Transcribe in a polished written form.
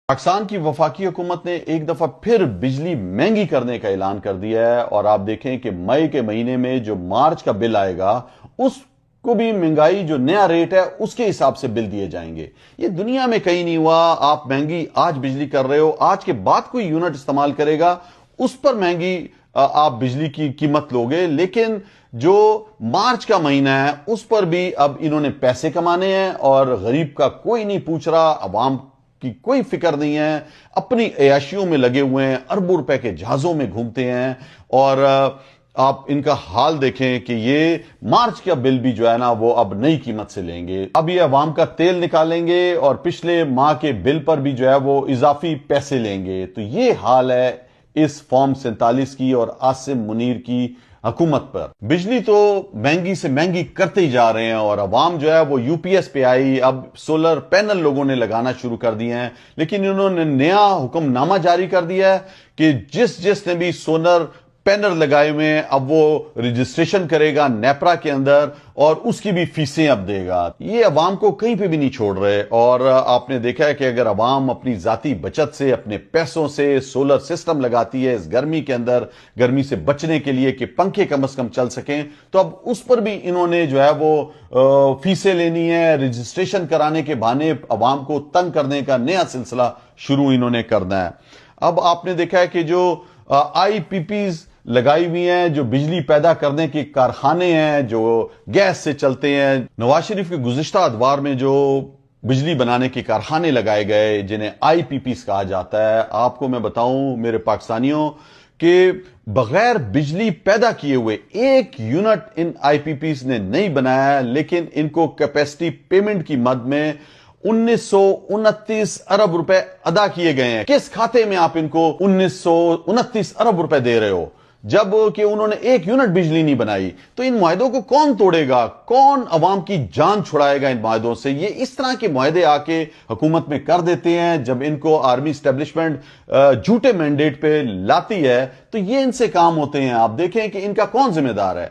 پاکستان کی وفاقی حکومت نے ایک دفعہ پھر بجلی مہنگی کرنے کا اعلان کر دیا ہے اور آپ دیکھیں کہ مئی کے مہینے میں جو مارچ کا بل آئے گا اس کو بھی مہنگائی جو نیا ریٹ ہے اس کے حساب سے بل دیے جائیں گے۔ یہ دنیا میں کہیں نہیں ہوا۔ آپ مہنگی آج بجلی کر رہے ہو، آج کے بعد کوئی یونٹ استعمال کرے گا اس پر مہنگی آپ بجلی کی قیمت لوگے، لیکن جو مارچ کا مہینہ ہے اس پر بھی اب انہوں نے پیسے کمانے ہیں اور غریب کا کوئی نہیں پوچھ رہا، عوام کی کوئی فکر نہیں ہے، اپنی عیاشیوں میں لگے ہوئے ہیں، اربوں روپے کے جہازوں میں گھومتے ہیں اور آپ ان کا حال دیکھیں کہ یہ مارچ کا بل بھی جو ہے نا وہ اب نئی قیمت سے لیں گے۔ اب یہ عوام کا تیل نکالیں گے اور پچھلے ماہ کے بل پر بھی جو ہے وہ اضافی پیسے لیں گے۔ تو یہ حال ہے اس فارم 47 کی اور عاصم منیر کی حکومت پر۔ بجلی تو مہنگی سے مہنگی کرتے ہی جا رہے ہیں اور عوام جو ہے وہ یو پی ایس پہ آئی، اب سولر پینل لوگوں نے لگانا شروع کر دیے ہیں، لیکن انہوں نے نیا حکم نامہ جاری کر دیا ہے کہ جس نے بھی سولر پینل لگائے ہوئے ہیں اب وہ رجسٹریشن کرے گا نیپرا کے اندر اور اس کی بھی فیسیں اب دے گا۔ یہ عوام کو کہیں پہ بھی نہیں چھوڑ رہے اور آپ نے دیکھا ہے کہ اگر عوام اپنی ذاتی بچت سے اپنے پیسوں سے سولر سسٹم لگاتی ہے اس گرمی کے اندر، گرمی سے بچنے کے لیے کہ پنکھے کم از کم چل سکیں، تو اب اس پر بھی انہوں نے جو ہے وہ فیسیں لینی ہے، رجسٹریشن کرانے کے بہانے عوام کو تنگ کرنے کا نیا سلسلہ شروع انہوں نے کرنا ہے۔ اب آپ نے دیکھا ہے کہ جو آئی پی پیز لگائی ہوئی ہیں، جو بجلی پیدا کرنے کے کارخانے ہیں جو گیس سے چلتے ہیں، نواز شریف کے گزشتہ ادوار میں جو بجلی بنانے کے کارخانے لگائے گئے جنہیں آئی پی پیز کہا جاتا ہے، آپ کو میں بتاؤں میرے پاکستانیوں کہ بغیر بجلی پیدا کیے ہوئے ایک unit in I P Ps نے نہیں بنایا، لیکن ان کو کیپیسٹی پیمنٹ کی مد میں 1929 ارب روپے ادا کیے گئے ہیں۔ کس کھاتے میں آپ ان کو 1929 ارب روپے دے رہے ہو جب کہ انہوں نے ایک یونٹ بجلی نہیں بنائی؟ تو ان معاہدوں کو کون توڑے گا؟ کون عوام کی جان چھڑائے گا ان معاہدوں سے؟ یہ اس طرح کے معاہدے آ کے حکومت میں کر دیتے ہیں جب ان کو آرمی اسٹیبلشمنٹ جھوٹے مینڈیٹ پہ لاتی ہے تو یہ ان سے کام ہوتے ہیں۔ آپ دیکھیں کہ ان کا کون ذمہ دار ہے۔